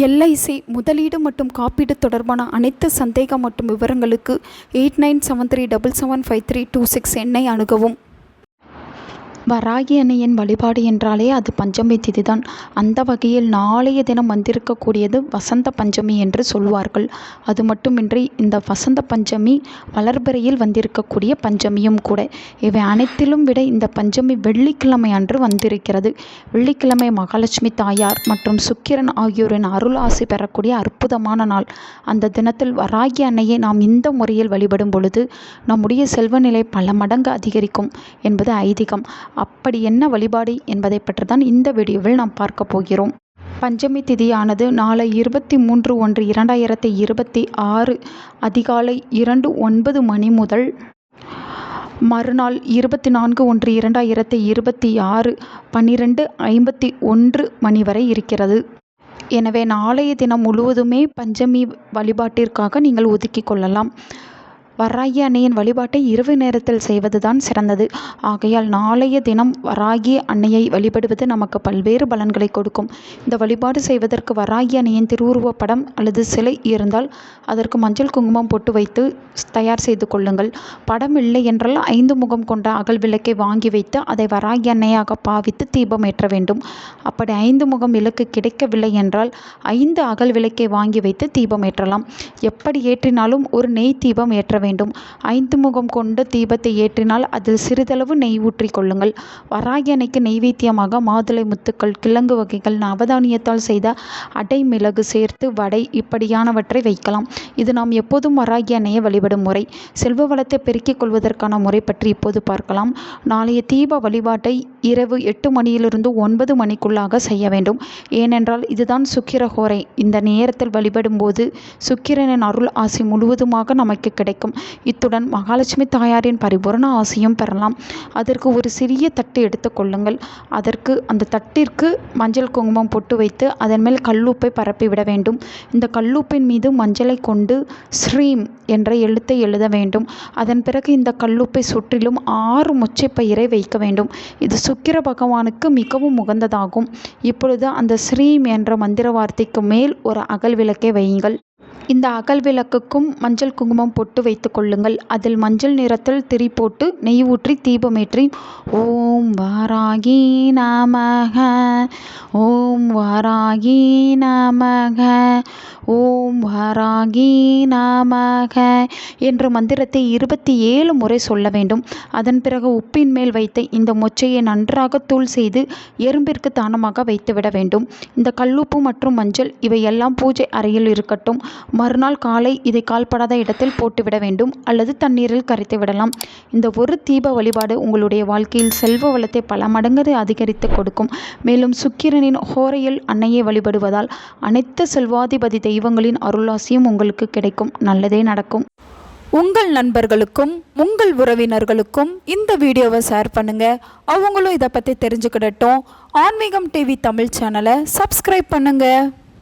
LIC முதலீடு மற்றும் காப்பீடு தொடர்பான அனைத்து சந்தேகம் மற்றும் விவரங்களுக்கு 8973777532 எண்ணை அணுகவும். வராகி அன்னையின் வழிபாடு என்றாலே அது பஞ்சமி திதிதான். அந்த வகையில் நாளைய தினம் வந்திருக்கக்கூடியது வசந்த பஞ்சமி என்று சொல்வார்கள். அது மட்டுமின்றி இந்த வசந்த பஞ்சமி வளர்பிறையில் வந்திருக்கக்கூடிய பஞ்சமியும் கூட. இவை அனைத்திலும் விட இந்த பஞ்சமி வெள்ளிக்கிழமை அன்று வந்திருக்கிறது. வெள்ளிக்கிழமை மகாலட்சுமி தாயார் மற்றும் சுக்கிரன் ஆகியோரின் அருள் ஆசி பெறக்கூடிய அற்புதமான நாள். அந்த தினத்தில் வராகி அன்னையை நாம் இந்த முறையில் வழிபடும் பொழுது நம்முடைய செல்வநிலை பல மடங்கு அதிகரிக்கும் என்பது ஐதீகம். அப்படி என்ன வழிபாடு என்பதை பற்றி தான் இந்த வீடியோவில் நாம் பார்க்க போகிறோம். பஞ்சமி திதியானது நாளை 23/1/2026 அதிகாலை 2:09 மணி முதல் மறுநாள் 24/1/2026 12:51 மணி வரை இருக்கிறது. எனவே நாளைய தினம் முழுவதுமே பஞ்சமி வழிபாட்டிற்காக நீங்கள் ஒதுக்கி கொள்ளலாம். வராகி அன்னையின் வழிபாட்டை இரவு நேரத்தில் செய்வதுதான் சிறந்தது. ஆகையால் நாளைய தினம் வராகி அன்னையை வழிபடுவது நமக்கு பல்வேறு பலன்களை கொடுக்கும். இந்த வழிபாடு செய்வதற்கு வராகி அன்னையின் திருவுருவ படம் அல்லது சிலை இருந்தால் அதற்கு மஞ்சள் குங்குமம் போட்டு வைத்து தயார் செய்து கொள்ளுங்கள். படம் இல்லை என்றால் 5 முகம் கொண்ட அகல் விளக்கை வாங்கி வைத்து அதை வராகி அன்னையாக பாவித்து தீபம் ஏற்ற வேண்டும். அப்படி 5 முகம் விளக்கு கிடைக்கவில்லை என்றால் 5 அகல் விளக்கை வாங்கி வைத்து தீபம் ஏற்றலாம். எப்படி ஏற்றினாலும் ஒரு நெய் தீபம் ஏற்ற வேண்டும். 5 முகம் கொண்ட தீபத்தை ஏற்றினால் அதில் சிறிதளவு நெய் ஊற்றி கொள்ளுங்கள். வராகி அன்னைக்கு நெய்வேத்தியமாக மாதுளை முத்துக்கள், கிழங்கு வகைகள், நவதானியத்தால் செய்த அடை மிளகு சேர்த்து வடை இப்படியானவற்றை வைக்கலாம். இது நாம் எப்போதும் வராகி அன்னையை வழிபடும் முறை. செல்வ வளத்தை பெருக்கிக் கொள்வதற்கான முறை பற்றி இப்போது பார்க்கலாம். நாளைய தீப வழிபாட்டை இரவு 8 மணியிலிருந்து 9 மணிக்குள்ளாக செய்ய வேண்டும். ஏனென்றால் இதுதான் சுக்கிரஹோரை. இந்த நேரத்தில் வழிபடும் போது சுக்கிரனின் அருள் ஆசி முழுவதுமாக நமக்கு கிடைக்கும். இத்துடன் மகாலட்சுமி தாயாரின் பரிபூரண ஆசையும் பெறலாம். அதற்கு ஒரு சிறிய தட்டு எடுத்துக் கொள்ளுங்கள். அதற்கு அந்த தட்டிற்கு மஞ்சள் குங்குமம் பொட்டு வைத்து அதன் மேல் கல்லுப்பை பரப்பிவிட வேண்டும். இந்த கல்லுப்பின் மீது மஞ்சளை கொண்டு ஸ்ரீம் என்ற எழுத்தை எழுத வேண்டும். அதன் பிறகு இந்த கல்லுப்பை சுற்றிலும் 6 மொச்சைப்பயிரை வைக்க வேண்டும். இது சுக்கிர பகவானுக்கு மிகவும் உகந்ததாகும். இப்பொழுது அந்த ஸ்ரீம் என்ற மந்திர வார்த்தைக்கு மேல் ஒரு அகல் விளக்கை வையுங்கள். இந்த அகல் விளக்குக்கும் மஞ்சள் குங்குமம் போட்டு வைத்துக் கொள்ளுங்கள். அதில் மஞ்சள் நிறத்தில் திரி போட்டு நெய் ஊற்றி தீபமேற்றி ஓம் வராகி நமக, ஓம் வராகி நமக, ஓம் வராகி நமக என்ற மந்திரத்தை 27 முறை சொல்ல வேண்டும். அதன் பிறகு உப்பின் மேல் வைத்த இந்த மொச்சையை நன்றாக தூள் செய்து எறும்பிற்கு தானமாக வைத்துவிட வேண்டும். இந்த கல்லுப்பு மற்றும் மஞ்சள் இவையெல்லாம் பூஜை அறையில் இருக்கட்டும். மறுநாள் காலை இதை கால்படாத இடத்தில் போட்டுவிட வேண்டும் அல்லது தண்ணீரில் கரைத்து விடலாம். இந்த ஒரு தீப வழிபாடு உங்களுடைய வாழ்க்கையில் செல்வ வளத்தை பல மடங்கு அதிகரித்து கொடுக்கும். மேலும் சுக்கிரனின் ஹோரையில் அன்னையை வழிபடுவதால் அனைத்து செல்வாதிபதி தெய்வங்களின் அருளாசியும் உங்களுக்கு கிடைக்கும். நல்லதே நடக்கும். உங்கள் நண்பர்களுக்கும் உங்கள் உறவினர்களுக்கும் இந்த வீடியோவை ஷேர் பண்ணுங்க. அவங்களும் இதை பற்றி தெரிஞ்சுக்கிடட்டும். ஆன்மீகம் டிவி தமிழ் சேனலை சப்ஸ்கிரைப் பண்ணுங்க.